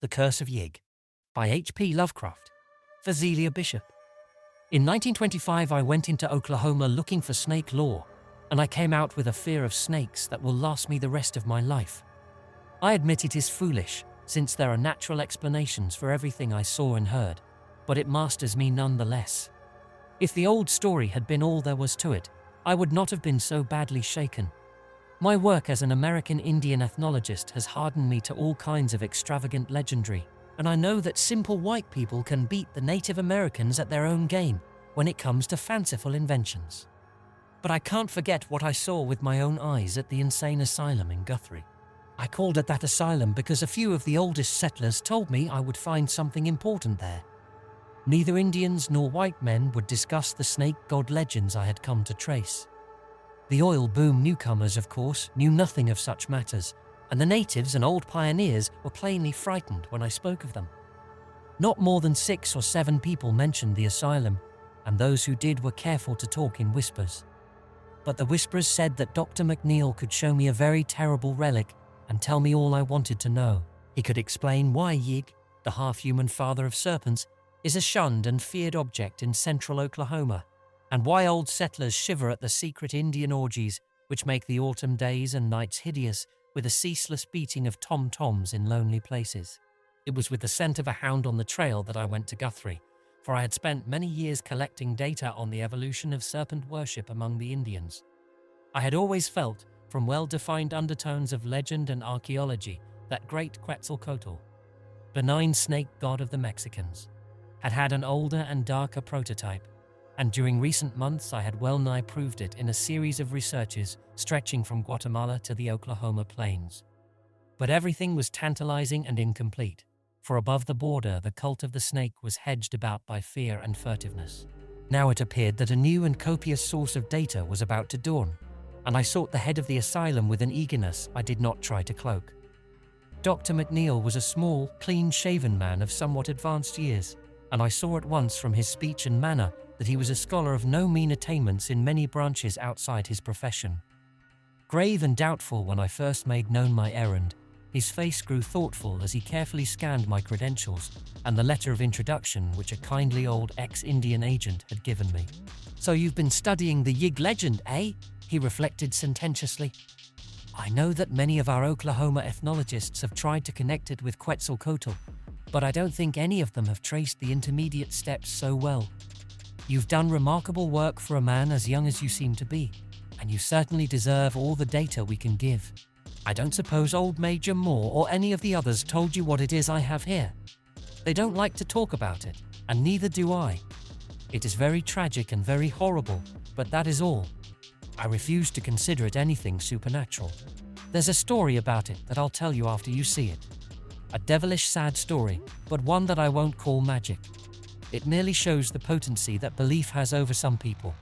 The Curse of Yig by H.P. Lovecraft for Zealia Bishop. In 1925, I went into Oklahoma looking for snake lore, and I came out with a fear of snakes that will last me the rest of my life. I admit it is foolish, since there are natural explanations for everything I saw and heard, but it masters me nonetheless. If the old story had been all there was to it, I would not have been so badly shaken. My work as an American Indian ethnologist has hardened me to all kinds of extravagant legendary, and I know that simple white people can beat the Native Americans at their own game when it comes to fanciful inventions. But I can't forget what I saw with my own eyes at the insane asylum in Guthrie. I called it that asylum because a few of the oldest settlers told me I would find something important there. Neither Indians nor white men would discuss the snake god legends I had come to trace. The oil boom newcomers, of course, knew nothing of such matters, and the natives and old pioneers were plainly frightened when I spoke of them. Not more than 6 or 7 people mentioned the asylum, and those who did were careful to talk in whispers. But the whisperers said that Dr. McNeil could show me a very terrible relic and tell me all I wanted to know. He could explain why Yig, the half-human father of serpents, is a shunned and feared object in central Oklahoma, and why old settlers shiver at the secret Indian orgies which make the autumn days and nights hideous with a ceaseless beating of tom-toms in lonely places. It was with the scent of a hound on the trail that I went to Guthrie, for I had spent many years collecting data on the evolution of serpent worship among the Indians. I had always felt, from well-defined undertones of legend and archaeology, that great Quetzalcoatl, benign snake god of the Mexicans, had had an older and darker prototype, and during recent months I had well-nigh proved it in a series of researches stretching from Guatemala to the Oklahoma plains. But everything was tantalizing and incomplete, for above the border the cult of the snake was hedged about by fear and furtiveness. Now it appeared that a new and copious source of data was about to dawn, and I sought the head of the asylum with an eagerness I did not try to cloak. Dr. McNeil was a small, clean-shaven man of somewhat advanced years, and I saw at once from his speech and manner that he was a scholar of no mean attainments in many branches outside his profession. Grave and doubtful when I first made known my errand, his face grew thoughtful as he carefully scanned my credentials and the letter of introduction which a kindly old ex-Indian agent had given me. "So you've been studying the Yig legend, eh?" he reflected sententiously. "I know that many of our Oklahoma ethnologists have tried to connect it with Quetzalcoatl, but I don't think any of them have traced the intermediate steps so well. You've done remarkable work for a man as young as you seem to be, and you certainly deserve all the data we can give. I don't suppose old Major Moore or any of the others told you what it is I have here. They don't like to talk about it, and neither do I. It is very tragic and very horrible, but that is all. I refuse to consider it anything supernatural. There's a story about it that I'll tell you after you see it. A devilish sad story, but one that I won't call magic. It merely shows the potency that belief has over some people.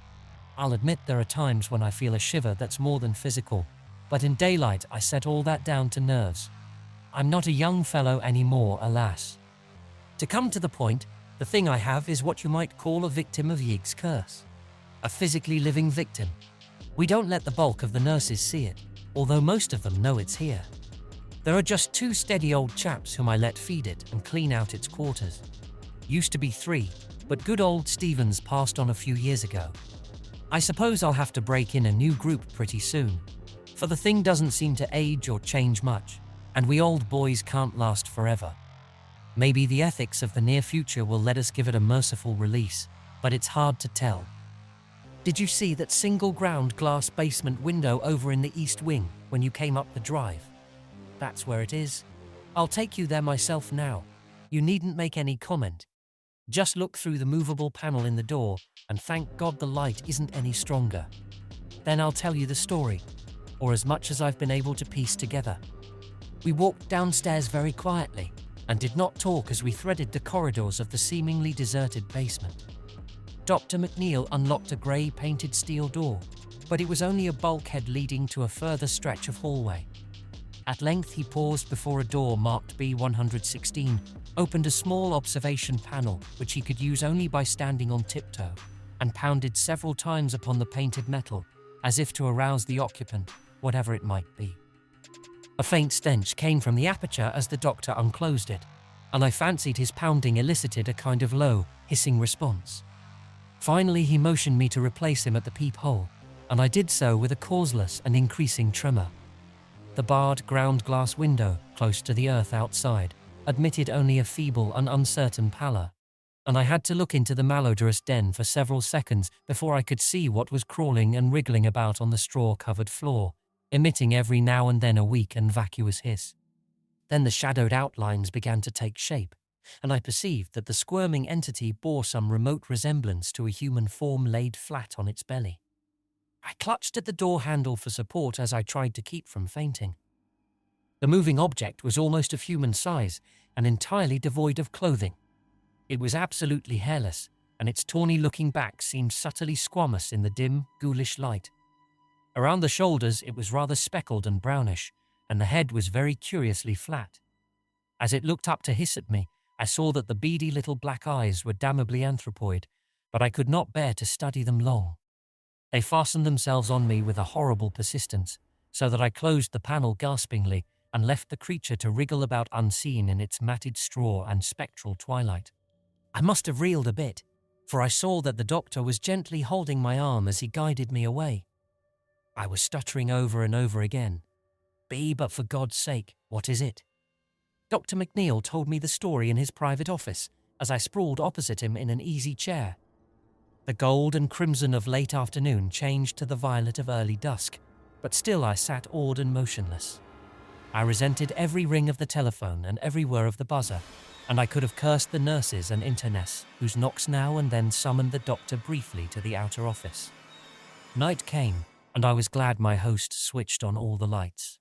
I'll admit there are times when I feel a shiver that's more than physical, but in daylight I set all that down to nerves. I'm not a young fellow anymore, alas. To come to the point, the thing I have is what you might call a victim of Yig's curse. A physically living victim. We don't let the bulk of the nurses see it, although most of them know it's here. There are just 2 steady old chaps whom I let feed it and clean out its quarters. Used to be 3, but good old Stevens passed on a few years ago. I suppose I'll have to break in a new group pretty soon, for the thing doesn't seem to age or change much, and we old boys can't last forever. Maybe the ethics of the near future will let us give it a merciful release, but it's hard to tell. Did you see that single ground glass basement window over in the east wing when you came up the drive? That's where it is. I'll take you there myself now. You needn't make any comment. Just look through the movable panel in the door and thank God the light isn't any stronger. Then I'll tell you the story, or as much as I've been able to piece together. We walked downstairs very quietly and did not talk as we threaded the corridors of the seemingly deserted basement. Dr. McNeil unlocked a grey painted steel door, but it was only a bulkhead leading to a further stretch of hallway. At length he paused before a door marked B116, opened a small observation panel which he could use only by standing on tiptoe, and pounded several times upon the painted metal, as if to arouse the occupant, whatever it might be. A faint stench came from the aperture as the doctor unclosed it, and I fancied his pounding elicited a kind of low, hissing response. Finally, he motioned me to replace him at the peephole, and I did so with a causeless and increasing tremor. The barred ground glass window, close to the earth outside, admitted only a feeble and uncertain pallor, and I had to look into the malodorous den for several seconds before I could see what was crawling and wriggling about on the straw-covered floor, emitting every now and then a weak and vacuous hiss. Then the shadowed outlines began to take shape, and I perceived that the squirming entity bore some remote resemblance to a human form laid flat on its belly. I clutched at the door handle for support as I tried to keep from fainting. The moving object was almost of human size and entirely devoid of clothing. It was absolutely hairless, and its tawny-looking back seemed subtly squamous in the dim, ghoulish light. Around the shoulders it was rather speckled and brownish, and the head was very curiously flat. As it looked up to hiss at me, I saw that the beady little black eyes were damnably anthropoid, but I could not bear to study them long. They fastened themselves on me with a horrible persistence, so that I closed the panel gaspingly and left the creature to wriggle about unseen in its matted straw and spectral twilight. I must have reeled a bit, for I saw that the doctor was gently holding my arm as he guided me away. I was stuttering over and over again. "B, but for God's sake, what is it?" Dr. McNeil told me the story in his private office as I sprawled opposite him in an easy chair. The gold and crimson of late afternoon changed to the violet of early dusk, but still I sat awed and motionless. I resented every ring of the telephone and every whir of the buzzer, and I could have cursed the nurses and internests whose knocks now and then summoned the doctor briefly to the outer office. Night came, and I was glad my host switched on all the lights.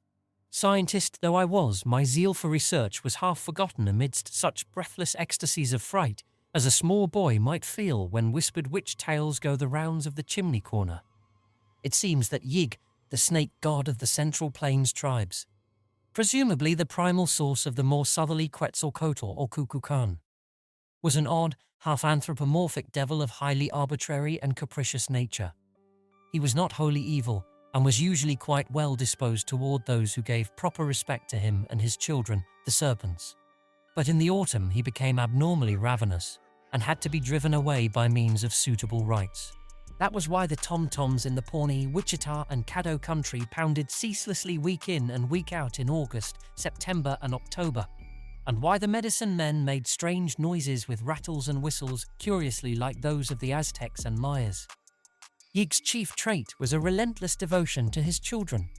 Scientist though I was, my zeal for research was half forgotten amidst such breathless ecstasies of fright as a small boy might feel when whispered witch tales go the rounds of the chimney corner. It seems that Yig, the snake god of the Central Plains tribes, presumably the primal source of the more southerly Quetzalcoatl or Kukulkan, was an odd, half-anthropomorphic devil of highly arbitrary and capricious nature. He was not wholly evil, and was usually quite well disposed toward those who gave proper respect to him and his children, the serpents. But in the autumn he became abnormally ravenous, and had to be driven away by means of suitable rites. That was why the tom-toms in the Pawnee, Wichita, and Caddo country pounded ceaselessly week in and week out in August, September, and October, and why the medicine men made strange noises with rattles and whistles curiously like those of the Aztecs and Mayas. Yig's chief trait was a relentless devotion to his children,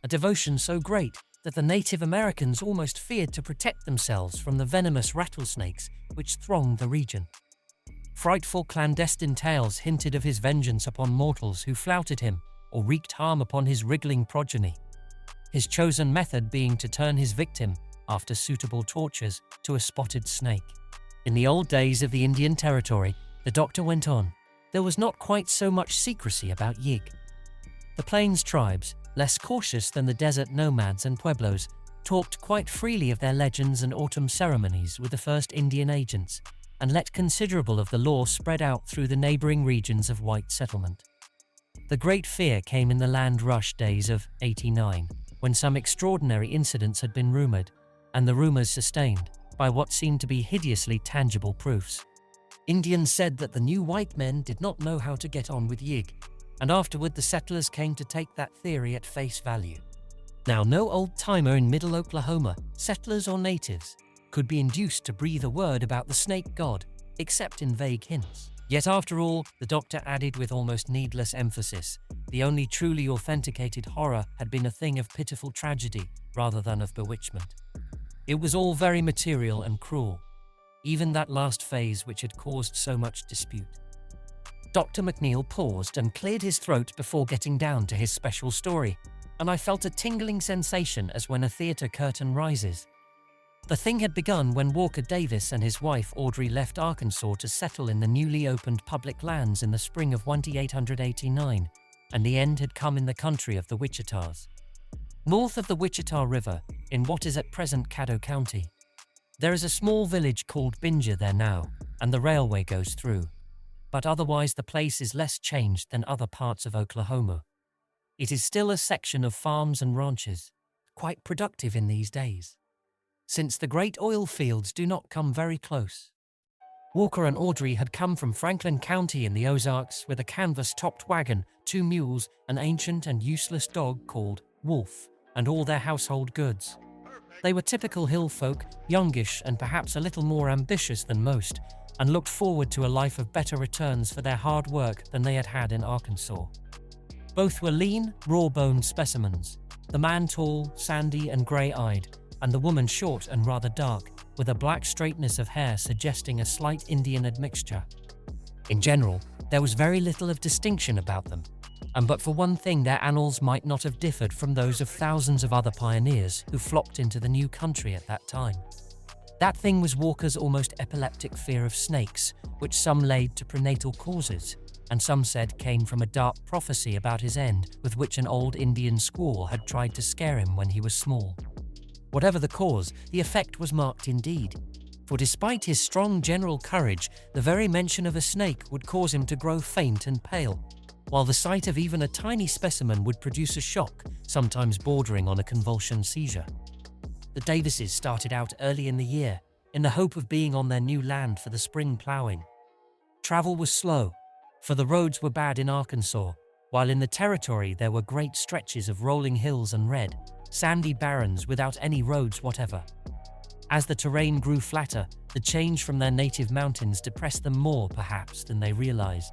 a devotion so great that the Native Americans almost feared to protect themselves from the venomous rattlesnakes which thronged the region. Frightful clandestine tales hinted of his vengeance upon mortals who flouted him or wreaked harm upon his wriggling progeny, his chosen method being to turn his victim, after suitable tortures, to a spotted snake. In the old days of the Indian Territory, the doctor went on, there was not quite so much secrecy about Yig. The Plains tribes, less cautious than the desert nomads and pueblos, talked quite freely of their legends and autumn ceremonies with the first Indian agents, and let considerable of the lore spread out through the neighboring regions of white settlement. The great fear came in the land rush days of '89, when some extraordinary incidents had been rumored, and the rumors sustained, by what seemed to be hideously tangible proofs. Indians said that the new white men did not know how to get on with Yig, and afterward the settlers came to take that theory at face value. Now, no old-timer in middle Oklahoma, settlers or natives, could be induced to breathe a word about the snake god, except in vague hints. Yet after all, the doctor added with almost needless emphasis, the only truly authenticated horror had been a thing of pitiful tragedy rather than of bewitchment. It was all very material and cruel, even that last phase which had caused so much dispute. Dr. McNeil paused and cleared his throat before getting down to his special story, and I felt a tingling sensation as when a theatre curtain rises. The thing had begun when Walker Davis and his wife Audrey left Arkansas to settle in the newly opened public lands in the spring of 1889, and the end had come in the country of the Wichitas. North of the Wichita River, in what is at present Caddo County, there is a small village called Binger there now, and the railway goes through. But otherwise the place is less changed than other parts of Oklahoma. It is still a section of farms and ranches, quite productive in these days. since the great oil fields do not come very close. Walker and Audrey had come from Franklin County in the Ozarks with a canvas-topped wagon, 2 mules, an ancient and useless dog called Wolf, and all their household goods. They were typical hill folk, youngish and perhaps a little more ambitious than most, and looked forward to a life of better returns for their hard work than they had had in Arkansas. Both were lean, raw-boned specimens, the man tall, sandy and grey-eyed, and the woman short and rather dark, with a black straightness of hair suggesting a slight Indian admixture. In general, there was very little of distinction about them, and but for one thing their annals might not have differed from those of thousands of other pioneers who flocked into the new country at that time. That thing was Walker's almost epileptic fear of snakes, which some laid to prenatal causes, and some said came from a dark prophecy about his end with which an old Indian squaw had tried to scare him when he was small. Whatever the cause, the effect was marked indeed, for despite his strong general courage, the very mention of a snake would cause him to grow faint and pale, while the sight of even a tiny specimen would produce a shock, sometimes bordering on a convulsion seizure. The Davises started out early in the year, in the hope of being on their new land for the spring plowing. Travel was slow, for the roads were bad in Arkansas, while in the territory there were great stretches of rolling hills and red, sandy barrens without any roads whatever. As the terrain grew flatter, the change from their native mountains depressed them more, perhaps, than they realized.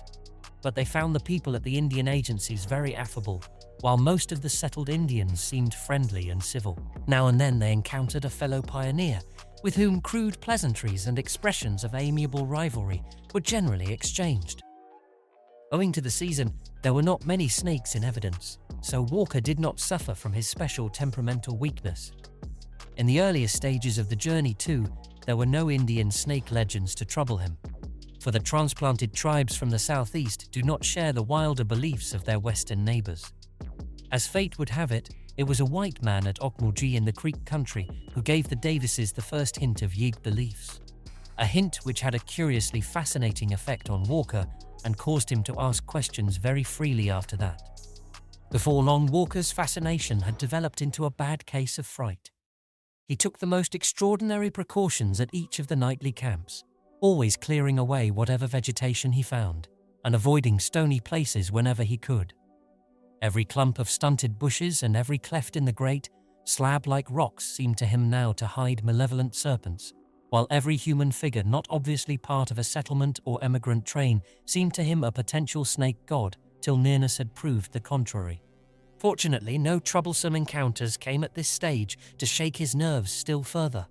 But they found the people at the Indian agencies very affable, while most of the settled Indians seemed friendly and civil. Now and then they encountered a fellow pioneer, with whom crude pleasantries and expressions of amiable rivalry were generally exchanged. Owing to the season, there were not many snakes in evidence, so Walker did not suffer from his special temperamental weakness. In the earlier stages of the journey, too, there were no Indian snake legends to trouble him, for the transplanted tribes from the southeast do not share the wilder beliefs of their western neighbors. As fate would have it, it was a white man at Okmulgee in the Creek country who gave the Davises the first hint of Yig beliefs, a hint which had a curiously fascinating effect on Walker and caused him to ask questions very freely after that. Before long, Walker's fascination had developed into a bad case of fright. He took the most extraordinary precautions at each of the nightly camps, always clearing away whatever vegetation he found, and avoiding stony places whenever he could. Every clump of stunted bushes and every cleft in the great, slab-like rocks seemed to him now to hide malevolent serpents, while every human figure not obviously part of a settlement or emigrant train seemed to him a potential snake god, till nearness had proved the contrary. Fortunately, no troublesome encounters came at this stage to shake his nerves still further.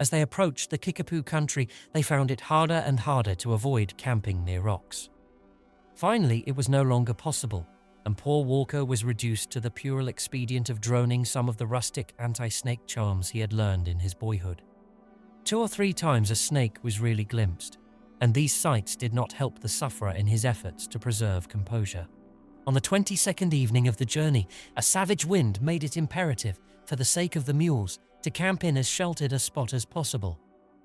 As they approached the Kickapoo country, they found it harder and harder to avoid camping near rocks. Finally, it was no longer possible, and poor Walker was reduced to the puerile expedient of droning some of the rustic anti-snake charms he had learned in his boyhood. 2 or 3 times a snake was really glimpsed, and these sights did not help the sufferer in his efforts to preserve composure. On the 22nd evening of the journey, a savage wind made it imperative, for the sake of the mules, to camp in as sheltered a spot as possible,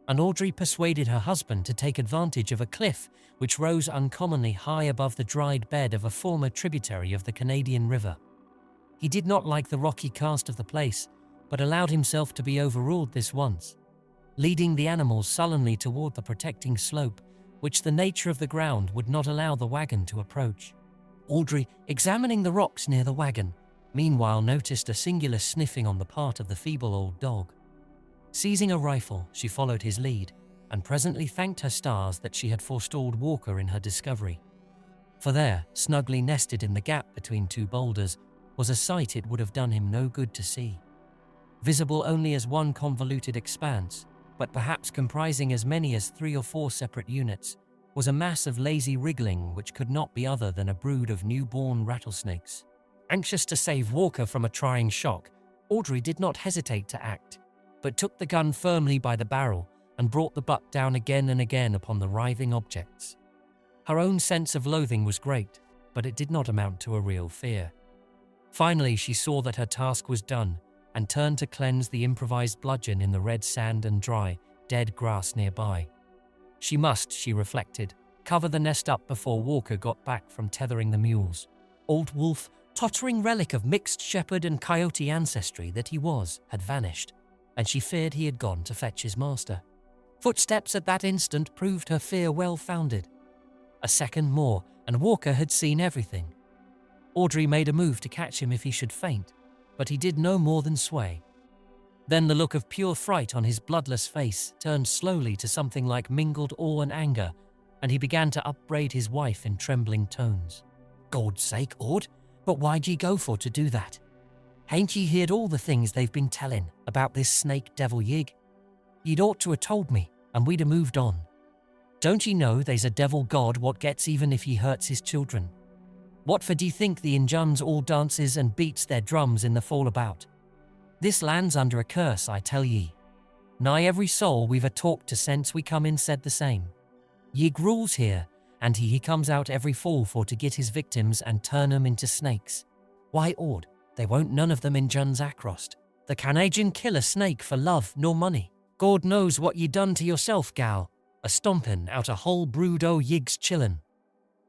and Audrey persuaded her husband to take advantage of a cliff which rose uncommonly high above the dried bed of a former tributary of the Canadian River. He did not like the rocky cast of the place, but allowed himself to be overruled this once, leading the animals sullenly toward the protecting slope, which the nature of the ground would not allow the wagon to approach. Audrey, examining the rocks near the wagon, meanwhile noticed a singular sniffing on the part of the feeble old dog. Seizing a rifle, she followed his lead, and presently thanked her stars that she had forestalled Walker in her discovery. For there, snugly nested in the gap between 2 boulders, was a sight it would have done him no good to see. Visible only as one convoluted expanse, but perhaps comprising as many as 3 or 4 separate units, was a mass of lazy wriggling which could not be other than a brood of newborn rattlesnakes. Anxious to save Walker from a trying shock, Audrey did not hesitate to act, but took the gun firmly by the barrel and brought the butt down again and again upon the writhing objects. Her own sense of loathing was great, but it did not amount to a real fear. Finally, she saw that her task was done and turned to cleanse the improvised bludgeon in the red sand and dry, dead grass nearby. She must, she reflected, cover the nest up before Walker got back from tethering the mules. Old Wolf, tottering relic of mixed shepherd and coyote ancestry that he was, had vanished. and she feared he had gone to fetch his master. Footsteps at that instant proved her fear well-founded. A second more, and Walker had seen everything. Audrey made a move to catch him if he should faint, but he did no more than sway. Then the look of pure fright on his bloodless face turned slowly to something like mingled awe and anger, and he began to upbraid his wife in trembling tones. "God's sake, Aud, but why'd ye go for to do that? Hain't ye heard all the things they've been telling about this snake devil Yig? Ye'd ought to ha' told me, and we'd ha' moved on. Don't ye know they's a devil god what gets even if he hurts his children? What for d'ye think the Injuns all dances and beats their drums in the fall about? This land's under a curse, I tell ye. Nigh every soul we've a talked to since we come in said the same. Yig rules here, and he comes out every fall for to get his victims and turn 'em into snakes. Why, Aud, they won't none of them Injuns acrost. The Canadian kill a snake for love nor money. God knows what ye done to yourself, gal, a stompin' out a whole brood o' Yig's chillin'.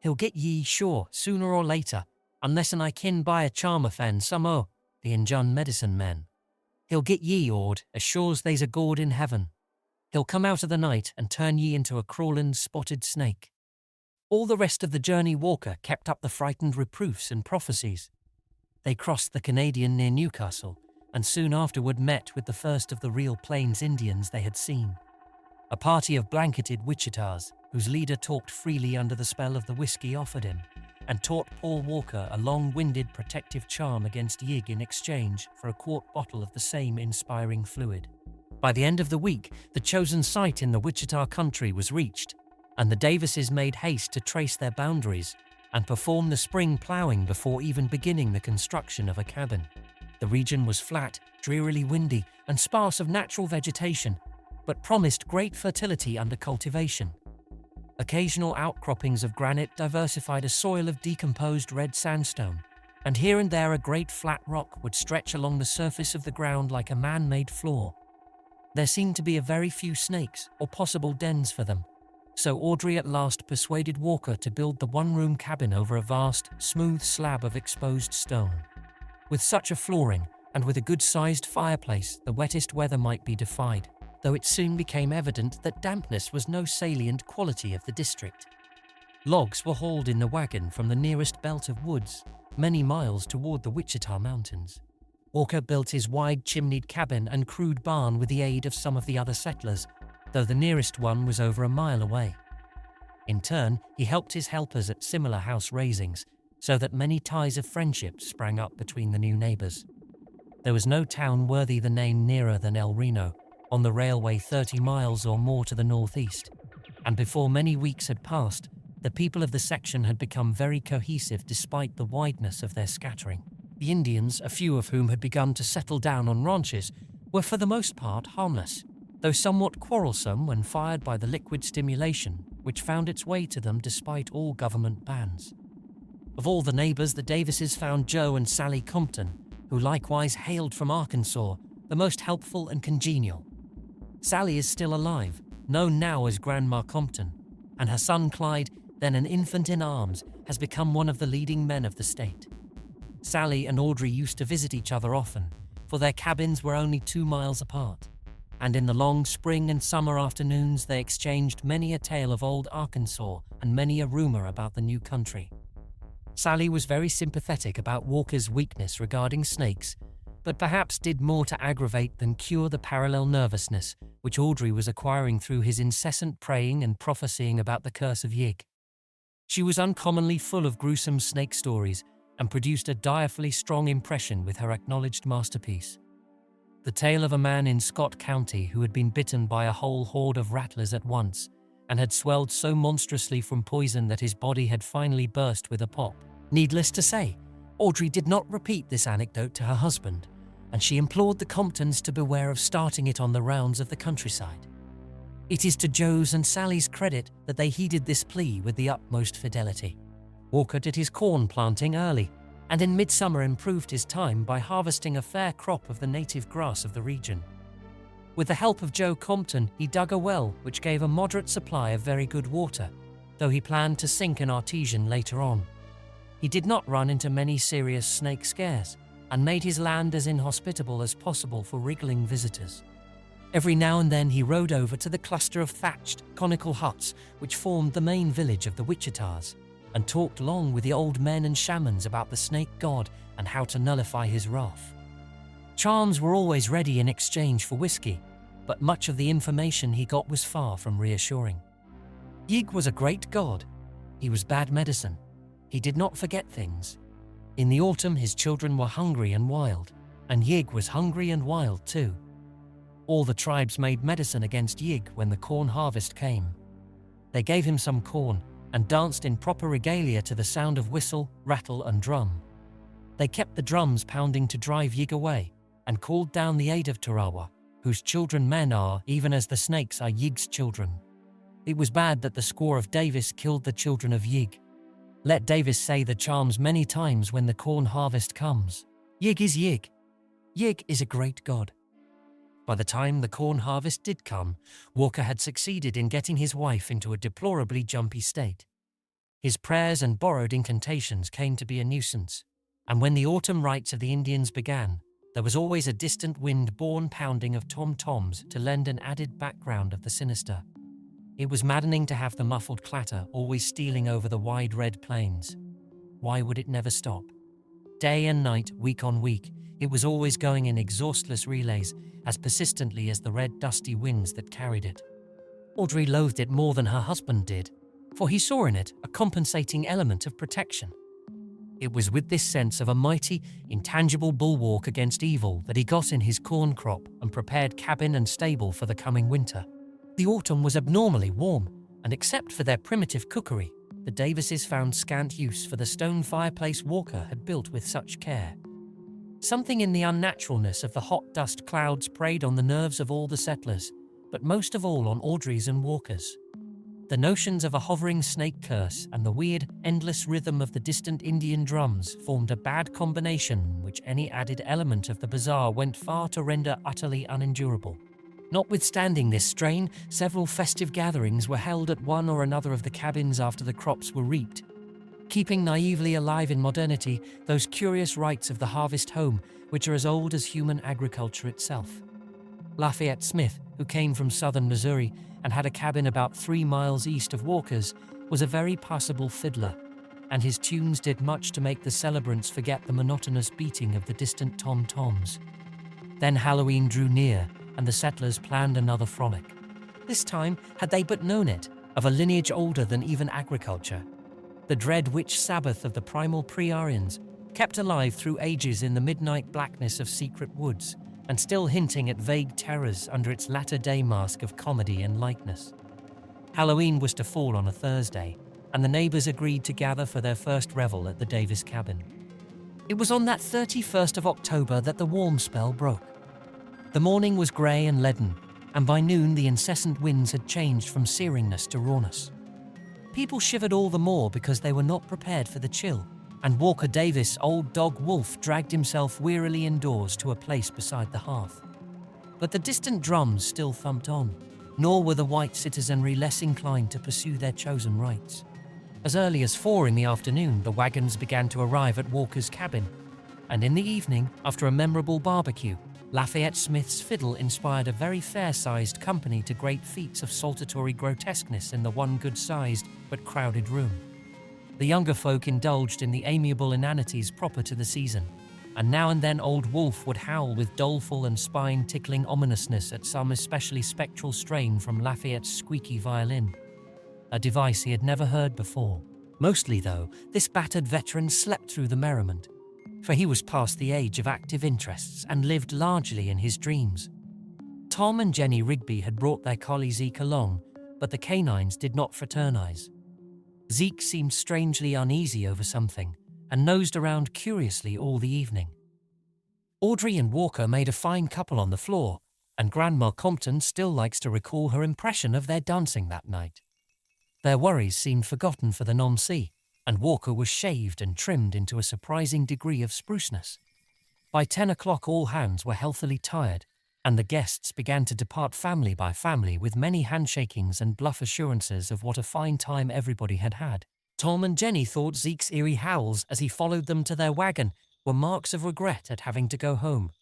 He'll get ye, sure, sooner or later, unless I kin buy a charm offend some o' the Injun medicine men. He'll get ye, Aud, as sure's they's a God in heaven. He'll come out of the night and turn ye into a crawlin' spotted snake." All the rest of the journey Walker kept up the frightened reproofs and prophecies. They crossed the Canadian near Newcastle, and soon afterward met with the first of the real Plains Indians they had seen. A party of blanketed Wichitas, whose leader talked freely under the spell of the whiskey offered him, and taught Paul Walker a long-winded protective charm against Yig in exchange for a quart bottle of the same inspiring fluid. By the end of the week, the chosen site in the Wichita country was reached, and the Davises made haste to trace their boundaries and perform the spring plowing before even beginning the construction of a cabin. The region was flat, drearily windy, and sparse of natural vegetation, but promised great fertility under cultivation. Occasional outcroppings of granite diversified a soil of decomposed red sandstone, and here and there a great flat rock would stretch along the surface of the ground like a man-made floor. There seemed to be a very few snakes or possible dens for them, so Audrey at last persuaded Walker to build the one-room cabin over a vast, smooth slab of exposed stone. With such a flooring, and with a good-sized fireplace, the wettest weather might be defied, though it soon became evident that dampness was no salient quality of the district. Logs were hauled in the wagon from the nearest belt of woods, many miles toward the Wichita Mountains. Walker built his wide chimneyed cabin and crude barn with the aid of some of the other settlers, though the nearest one was over a mile away. In turn, he helped his helpers at similar house raisings, so that many ties of friendship sprang up between the new neighbors. There was no town worthy the name nearer than El Reno, on the railway 30 miles or more to the northeast, and before many weeks had passed, the people of the section had become very cohesive despite the wideness of their scattering. The Indians, a few of whom had begun to settle down on ranches, were for the most part harmless, though somewhat quarrelsome when fired by the liquid stimulation which found its way to them despite all government bans. Of all the neighbors, the Davises found Joe and Sally Compton, who likewise hailed from Arkansas, the most helpful and congenial. Sally is still alive, known now as Grandma Compton, and her son Clyde, then an infant in arms, has become one of the leading men of the state. Sally and Audrey used to visit each other often, for their cabins were only 2 miles apart, and in the long spring and summer afternoons they exchanged many a tale of old Arkansas and many a rumor about the new country. Sally was very sympathetic about Walker's weakness regarding snakes, but perhaps did more to aggravate than cure the parallel nervousness which Audrey was acquiring through his incessant praying and prophesying about the Curse of Yig. She was uncommonly full of gruesome snake stories and produced a direfully strong impression with her acknowledged masterpiece. The tale of a man in Scott County who had been bitten by a whole horde of rattlers at once and had swelled so monstrously from poison that his body had finally burst with a pop. Needless to say, Audrey did not repeat this anecdote to her husband, and she implored the Comptons to beware of starting it on the rounds of the countryside. It is to Joe's and Sally's credit that they heeded this plea with the utmost fidelity. Walker did his corn planting early, and in midsummer improved his time by harvesting a fair crop of the native grass of the region. With the help of Joe Compton, he dug a well which gave a moderate supply of very good water, though he planned to sink an artesian later on. He did not run into many serious snake scares, and made his land as inhospitable as possible for wriggling visitors. Every now and then he rode over to the cluster of thatched, conical huts which formed the main village of the Wichitas, and talked long with the old men and shamans about the snake god and how to nullify his wrath. Charms were always ready in exchange for whiskey, but much of the information he got was far from reassuring. Yig was a great god. He was bad medicine. He did not forget things. In the autumn his children were hungry and wild, and Yig was hungry and wild too. All the tribes made medicine against Yig when the corn harvest came. They gave him some corn and danced in proper regalia to the sound of whistle, rattle and drum. They kept the drums pounding to drive Yig away, and called down the aid of Tarawa, whose children men are, even as the snakes are Yig's children. It was bad that the squaw of Davis killed the children of Yig. Let Davis say the charms many times when the corn harvest comes. Yig is Yig. Yig is a great god. By the time the corn harvest did come, Walker had succeeded in getting his wife into a deplorably jumpy state. His prayers and borrowed incantations came to be a nuisance, and when the autumn rites of the Indians began, there was always a distant wind-borne pounding of tom-toms to lend an added background of the sinister. It was maddening to have the muffled clatter always stealing over the wide red plains. Why would it never stop? Day and night, week on week, it was always going in exhaustless relays, as persistently as the red dusty winds that carried it. Audrey loathed it more than her husband did, for he saw in it a compensating element of protection. It was with this sense of a mighty, intangible bulwark against evil that he got in his corn crop and prepared cabin and stable for the coming winter. The autumn was abnormally warm, and except for their primitive cookery, the Davises found scant use for the stone fireplace Walker had built with such care. Something in the unnaturalness of the hot dust clouds preyed on the nerves of all the settlers, but most of all on Audrey's and Walker's. The notions of a hovering snake curse and the weird, endless rhythm of the distant Indian drums formed a bad combination which any added element of the bizarre went far to render utterly unendurable. Notwithstanding this strain, several festive gatherings were held at one or another of the cabins after the crops were reaped, keeping naively alive in modernity those curious rites of the harvest home which are as old as human agriculture itself. Lafayette Smith, who came from southern Missouri and had a cabin about 3 miles east of Walker's, was a very passable fiddler, and his tunes did much to make the celebrants forget the monotonous beating of the distant tom-toms. Then Halloween drew near, and the settlers planned another frolic. This time, had they but known it, of a lineage older than even agriculture. The dread witch Sabbath of the primal pre-Aryans, kept alive through ages in the midnight blackness of secret woods, and still hinting at vague terrors under its latter-day mask of comedy and lightness. Halloween was to fall on a Thursday, and the neighbors agreed to gather for their first revel at the Davis cabin. It was on that 31st of October that the warm spell broke. The morning was grey and leaden, and by noon the incessant winds had changed from searingness to rawness. People shivered all the more because they were not prepared for the chill, and Walker Davis, old dog Wolf, dragged himself wearily indoors to a place beside the hearth. But the distant drums still thumped on, nor were the white citizenry less inclined to pursue their chosen rites. As early as 4 in the afternoon, the wagons began to arrive at Walker's cabin, and in the evening, after a memorable barbecue, Lafayette Smith's fiddle inspired a very fair-sized company to great feats of saltatory grotesqueness in the one good-sized but crowded room. The younger folk indulged in the amiable inanities proper to the season, and now and then old Wolf would howl with doleful and spine-tickling ominousness at some especially spectral strain from Lafayette's squeaky violin, a device he had never heard before. Mostly, though, this battered veteran slept through the merriment, for he was past the age of active interests and lived largely in his dreams. Tom and Jenny Rigby had brought their collie Zeke along, but the canines did not fraternize. Zeke seemed strangely uneasy over something and nosed around curiously all the evening. Audrey and Walker made a fine couple on the floor, and Grandma Compton still likes to recall her impression of their dancing that night. Their worries seemed forgotten for the nonce, and Walker was shaved and trimmed into a surprising degree of spruceness. By 10 o'clock all hands were healthily tired, and the guests began to depart family by family with many handshakings and bluff assurances of what a fine time everybody had had. Tom and Jenny thought Zeke's eerie howls as he followed them to their wagon were marks of regret at having to go home.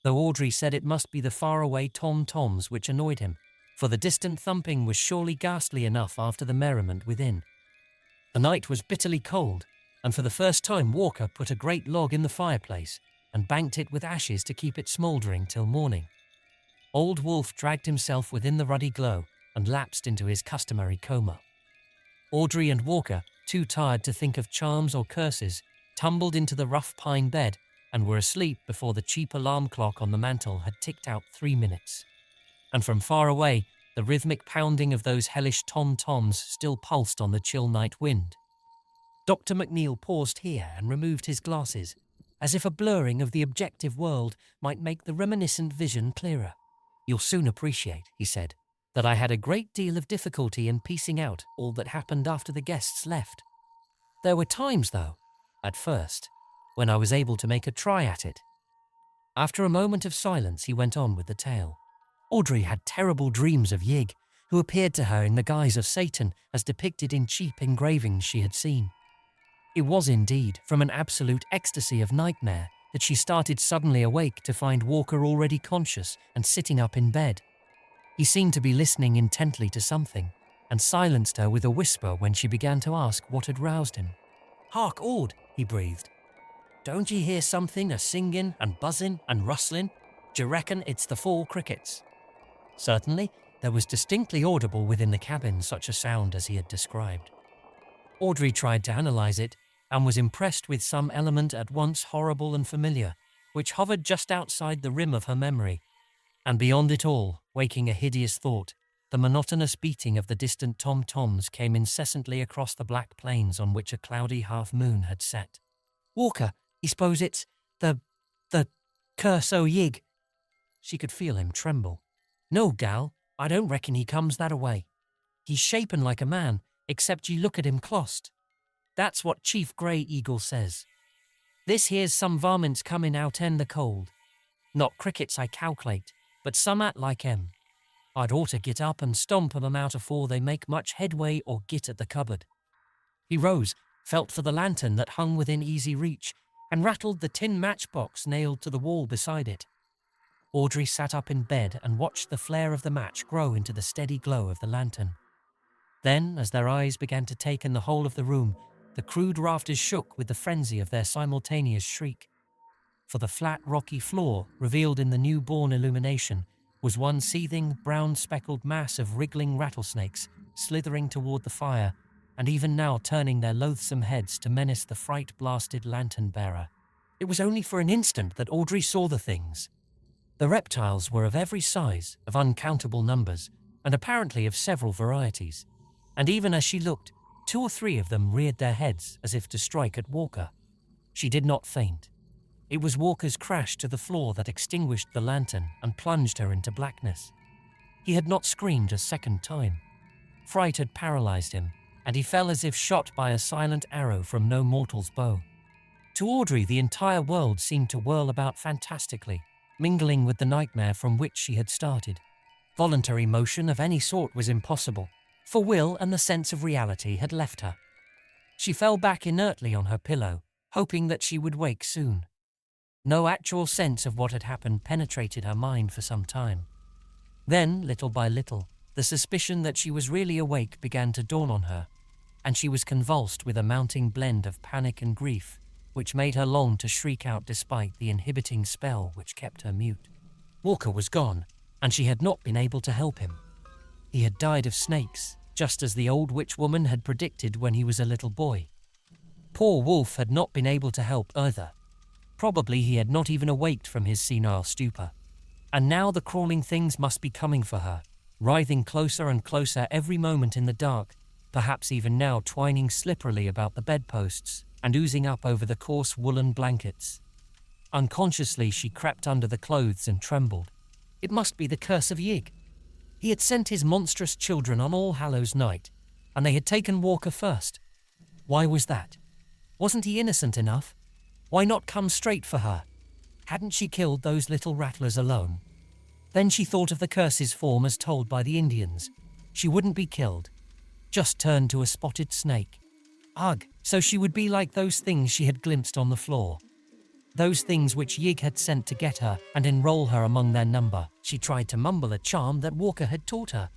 though Audrey said it must be the faraway tom-toms which annoyed him, for the distant thumping was surely ghastly enough after the merriment within. The night was bitterly cold, and for the first time Walker put a great log in the fireplace and banked it with ashes to keep it smouldering till morning. Old Wolf dragged himself within the ruddy glow and lapsed into his customary coma. Audrey and Walker, too tired to think of charms or curses, tumbled into the rough pine bed and were asleep before the cheap alarm clock on the mantel had ticked out 3 minutes. And from far away, the rhythmic pounding of those hellish tom-toms still pulsed on the chill night wind. Dr. McNeil paused here and removed his glasses, as if a blurring of the objective world might make the reminiscent vision clearer. "You'll soon appreciate," he said, "that I had a great deal of difficulty in piecing out all that happened after the guests left. There were times, though, at first, when I was able to make a try at it." After a moment of silence, he went on with the tale. Audrey had terrible dreams of Yig, who appeared to her in the guise of Satan as depicted in cheap engravings she had seen. It was indeed from an absolute ecstasy of nightmare that she started suddenly awake to find Walker already conscious and sitting up in bed. He seemed to be listening intently to something, and silenced her with a whisper when she began to ask what had roused him. "Hark, Aud," he breathed. "Don't ye hear something a-singing and buzzing and rustling? D'ye reckon it's the fall crickets?" Certainly, there was distinctly audible within the cabin such a sound as he had described. Audrey tried to analyze it, and was impressed with some element at once horrible and familiar, which hovered just outside the rim of her memory, and beyond it all, waking a hideous thought, the monotonous beating of the distant tom-toms came incessantly across the black plains on which a cloudy half-moon had set. "Walker, I suppose it's the Curse o' Yig." She could feel him tremble. "No, gal, I don't reckon he comes that-a-way. He's shapen like a man, except ye look at him clost. That's what Chief Grey Eagle says. This here's some varmints comin' out-en the cold. Not crickets, I calc'late, but summat like 'em. I'd oughter git up and stomp 'em out afore they make much headway or git at the cupboard." He rose, felt for the lantern that hung within easy reach, and rattled the tin matchbox nailed to the wall beside it. Audrey sat up in bed and watched the flare of the match grow into the steady glow of the lantern. Then, as their eyes began to take in the whole of the room, the crude rafters shook with the frenzy of their simultaneous shriek. For the flat, rocky floor, revealed in the new-born illumination, was one seething, brown-speckled mass of wriggling rattlesnakes, slithering toward the fire, and even now turning their loathsome heads to menace the fright-blasted lantern-bearer. It was only for an instant that Audrey saw the things. The reptiles were of every size, of uncountable numbers, and apparently of several varieties. And even as she looked, 2 or 3 of them reared their heads as if to strike at Walker. She did not faint. It was Walker's crash to the floor that extinguished the lantern and plunged her into blackness. He had not screamed a second time. Fright had paralyzed him, and he fell as if shot by a silent arrow from no mortal's bow. To Audrey, the entire world seemed to whirl about fantastically, mingling with the nightmare from which she had started. Voluntary motion of any sort was impossible, for will and the sense of reality had left her. She fell back inertly on her pillow, hoping that she would wake soon. No actual sense of what had happened penetrated her mind for some time. Then, little by little, the suspicion that she was really awake began to dawn on her, and she was convulsed with a mounting blend of panic and grief, which made her long to shriek out despite the inhibiting spell which kept her mute. Walker was gone, and she had not been able to help him. He had died of snakes, just as the old witch woman had predicted when he was a little boy. Poor Wolf had not been able to help either. Probably he had not even awaked from his senile stupor. And now the crawling things must be coming for her, writhing closer and closer every moment in the dark, perhaps even now twining slipperily about the bedposts and oozing up over the coarse woolen blankets. Unconsciously she crept under the clothes and trembled. It must be the Curse of Yig. He had sent his monstrous children on All Hallows Night, and they had taken Walker first. Why was that? Wasn't he innocent enough? Why not come straight for her? Hadn't she killed those little rattlers alone? Then she thought of the curse's form as told by the Indians. She wouldn't be killed, just turned to a spotted snake. Ugh, so she would be like those things she had glimpsed on the floor. those things which Yig had sent to get her and enroll her among their number. She tried to mumble a charm that Walker had taught her,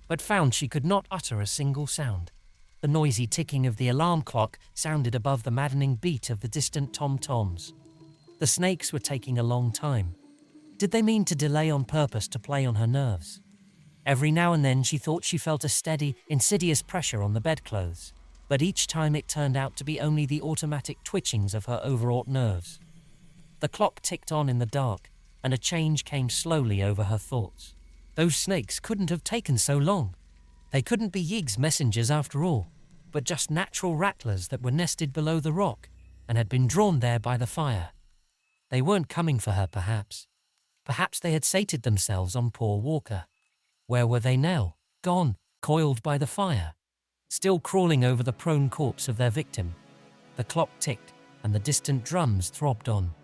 but found she could not utter a single sound. The noisy ticking of the alarm clock sounded above the maddening beat of the distant tom-toms. The snakes were taking a long time. Did they mean to delay on purpose to play on her nerves? Every now and then she thought she felt a steady, insidious pressure on the bedclothes, but each time it turned out to be only the automatic twitchings of her overwrought nerves. The clock ticked on in the dark, and a change came slowly over her thoughts. Those snakes couldn't have taken so long. They couldn't be Yig's messengers after all, but just natural rattlers that were nested below the rock and had been drawn there by the fire. They weren't coming for her, perhaps. Perhaps they had sated themselves on poor Walker. Where were they now? Gone, coiled by the fire, still crawling over the prone corpse of their victim. The clock ticked, and the distant drums throbbed on.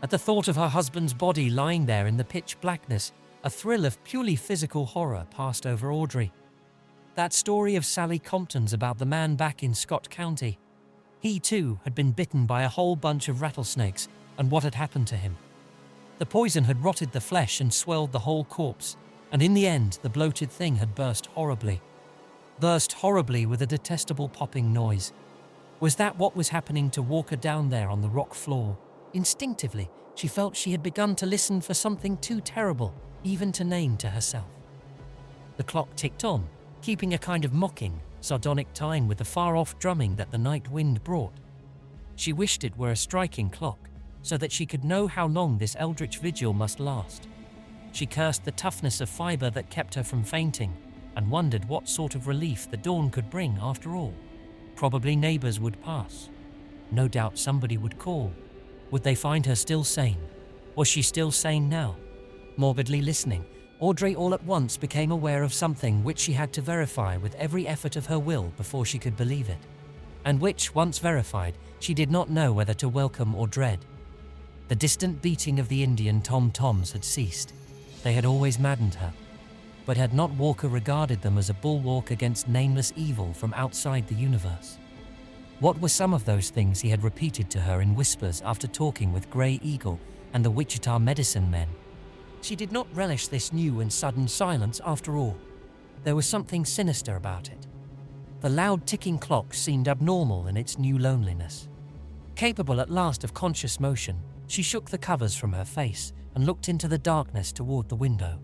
At the thought of her husband's body lying there in the pitch blackness, a thrill of purely physical horror passed over Audrey. That story of Sally Compton's about the man back in Scott County. He, too, had been bitten by a whole bunch of rattlesnakes, and what had happened to him. The poison had rotted the flesh and swelled the whole corpse, and in the end the bloated thing had burst horribly with a detestable popping noise. Was that what was happening to Walker down there on the rock floor? Instinctively, she felt she had begun to listen for something too terrible even to name to herself. The clock ticked on, keeping a kind of mocking, sardonic time with the far-off drumming that the night wind brought. She wished it were a striking clock, so that she could know how long this eldritch vigil must last. She cursed the toughness of fibre that kept her from fainting, and wondered what sort of relief the dawn could bring after all. Probably neighbours would pass. No doubt somebody would call. Would they find her still sane? Was she still sane now? Morbidly listening, Audrey all at once became aware of something which she had to verify with every effort of her will before she could believe it, and which, once verified, she did not know whether to welcome or dread. The distant beating of the Indian tom-toms had ceased. They had always maddened her, but had not Walker regarded them as a bulwark against nameless evil from outside the universe? What were some of those things he had repeated to her in whispers after talking with Grey Eagle and the Wichita medicine men? She did not relish this new and sudden silence after all. There was something sinister about it. The loud ticking clock seemed abnormal in its new loneliness. Capable at last of conscious motion, she shook the covers from her face and looked into the darkness toward the window.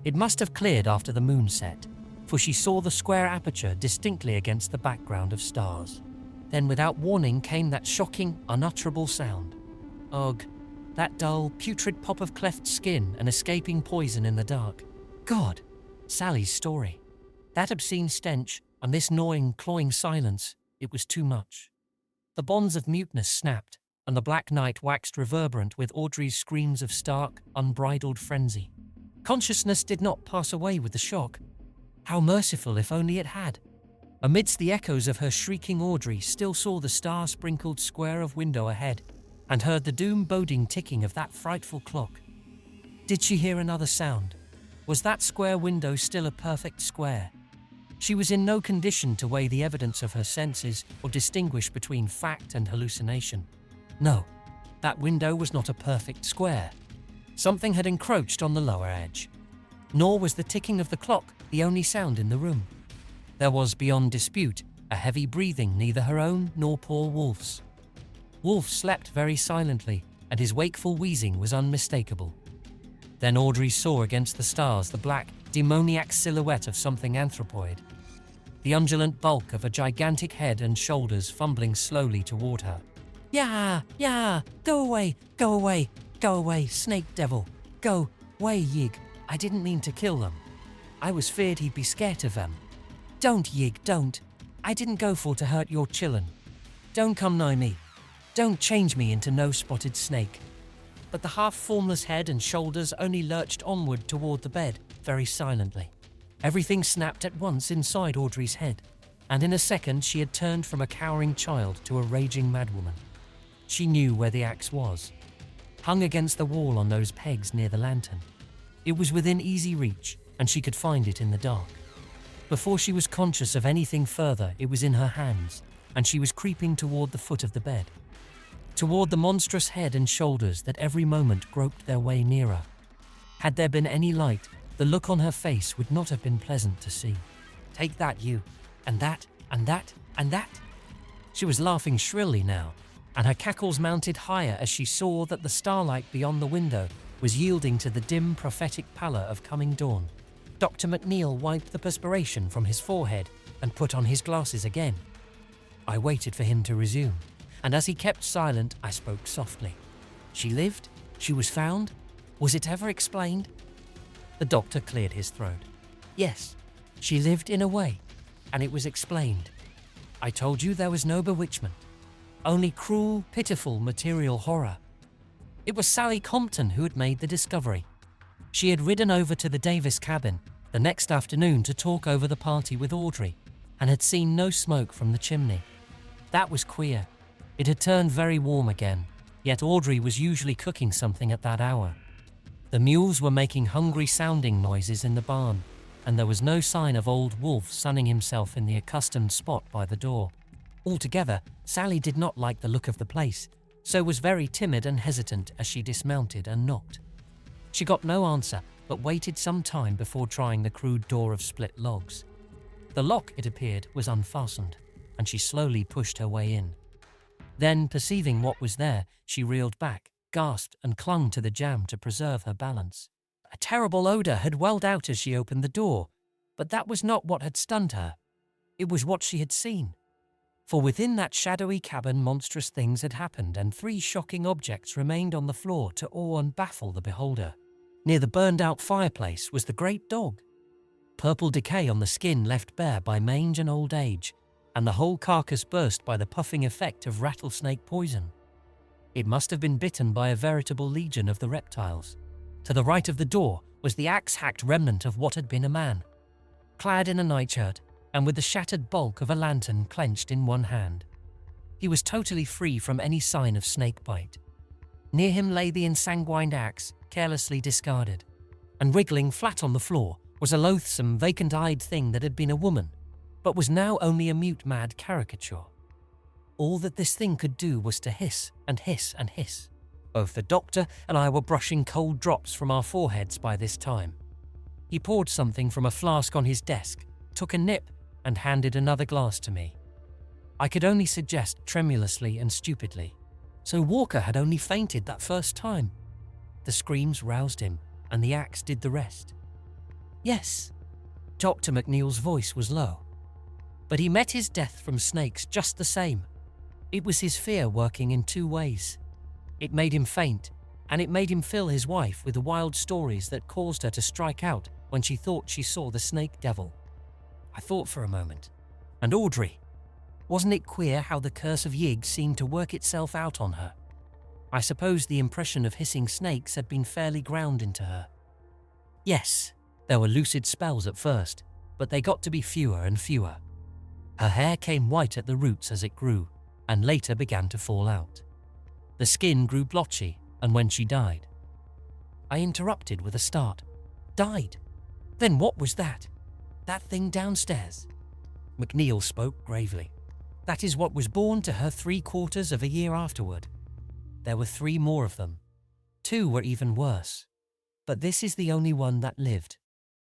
It must have cleared after the moon set, for she saw the square aperture distinctly against the background of stars. Then without warning came that shocking, unutterable sound. Ugh, that dull, putrid pop of cleft skin and escaping poison in the dark. God, Sally's story. That obscene stench and this gnawing, clawing silence, it was too much. The bonds of muteness snapped, and the black night waxed reverberant with Audrey's screams of stark, unbridled frenzy. Consciousness did not pass away with the shock. How merciful if only it had. Amidst the echoes of her shrieking, Audrey still saw the star-sprinkled square of window ahead and heard the doom-boding ticking of that frightful clock. Did she hear another sound? Was that square window still a perfect square? She was in no condition to weigh the evidence of her senses or distinguish between fact and hallucination. No, that window was not a perfect square. Something had encroached on the lower edge. Nor was the ticking of the clock the only sound in the room. There was, beyond dispute, a heavy breathing neither her own nor poor Wolf's. Wolf slept very silently, and his wakeful wheezing was unmistakable. Then Audrey saw against the stars the black, demoniac silhouette of something anthropoid. The undulant bulk of a gigantic head and shoulders fumbling slowly toward her. Yeah, go away, go away, go away, snake devil. Go away, Yig. I didn't mean to kill them. I was feared he'd be scared of them. Don't, Yig, don't. I didn't go for to hurt your chillun. Don't come nigh me. Don't change me into no-spotted snake. But the half-formless head and shoulders only lurched onward toward the bed, very silently. Everything snapped at once inside Audrey's head, and in a second she had turned from a cowering child to a raging madwoman. She knew where the axe was, hung against the wall on those pegs near the lantern. It was within easy reach, and she could find it in the dark. Before she was conscious of anything further, it was in her hands, and she was creeping toward the foot of the bed. toward the monstrous head and shoulders that every moment groped their way nearer. Had there been any light, the look on her face would not have been pleasant to see. "Take that, you, and that, and that, and that." She was laughing shrilly now, and her cackles mounted higher as she saw that the starlight beyond the window was yielding to the dim prophetic pallor of coming dawn. Dr. McNeil wiped the perspiration from his forehead and put on his glasses again. I waited for him to resume, and as he kept silent, I spoke softly. "She lived? She was found? Was it ever explained?" The doctor cleared his throat. "Yes, she lived in a way, and it was explained. I told you there was no bewitchment, only cruel, pitiful material horror. It was Sally Compton who had made the discovery. She had ridden over to the Davis cabin the next afternoon to talk over the party with Audrey, and had seen no smoke from the chimney. That was queer. It had turned very warm again, yet Audrey was usually cooking something at that hour. The mules were making hungry-sounding noises in the barn, and there was no sign of old Wolf sunning himself in the accustomed spot by the door. Altogether, Sally did not like the look of the place, so was very timid and hesitant as she dismounted and knocked. She got no answer, but waited some time before trying the crude door of split logs. The lock, it appeared, was unfastened, and she slowly pushed her way in. Then, perceiving what was there, she reeled back, gasped, and clung to the jamb to preserve her balance. A terrible odor had welled out as she opened the door, but that was not what had stunned her. It was what she had seen. For within that shadowy cabin monstrous things had happened, and 3 shocking objects remained on the floor to awe and baffle the beholder. Near the burned-out fireplace was the great dog. Purple decay on the skin left bare by mange and old age, and the whole carcass burst by the puffing effect of rattlesnake poison. It must have been bitten by a veritable legion of the reptiles. To the right of the door was the axe-hacked remnant of what had been a man, clad in a nightshirt and with the shattered bulk of a lantern clenched in one hand. He was totally free from any sign of snake bite. Near him lay the ensanguined axe, carelessly discarded, and wriggling flat on the floor was a loathsome, vacant-eyed thing that had been a woman, but was now only a mute-mad caricature. All that this thing could do was to hiss and hiss and hiss. Both the doctor and I were brushing cold drops from our foreheads by this time. He poured something from a flask on his desk, took a nip, and handed another glass to me. I could only suggest tremulously and stupidly, so Walker had only fainted that first time. The screams roused him, and the axe did the rest. Yes, Dr. McNeil's voice was low, but he met his death from snakes just the same. It was his fear working in 2 ways. It made him faint, and it made him fill his wife with the wild stories that caused her to strike out when she thought she saw the snake devil. I thought for a moment. And Audrey. Wasn't it queer how the Curse of Yig seemed to work itself out on her? I suppose the impression of hissing snakes had been fairly ground into her. Yes, there were lucid spells at first, but they got to be fewer and fewer. Her hair came white at the roots as it grew, and later began to fall out. The skin grew blotchy, and when she died. I interrupted with a start. Died? Then what was that? That thing downstairs? McNeil spoke gravely. That is what was born to her 3/4 of a year afterward. There were 3 more of them. 2 were even worse. But this is the only one that lived.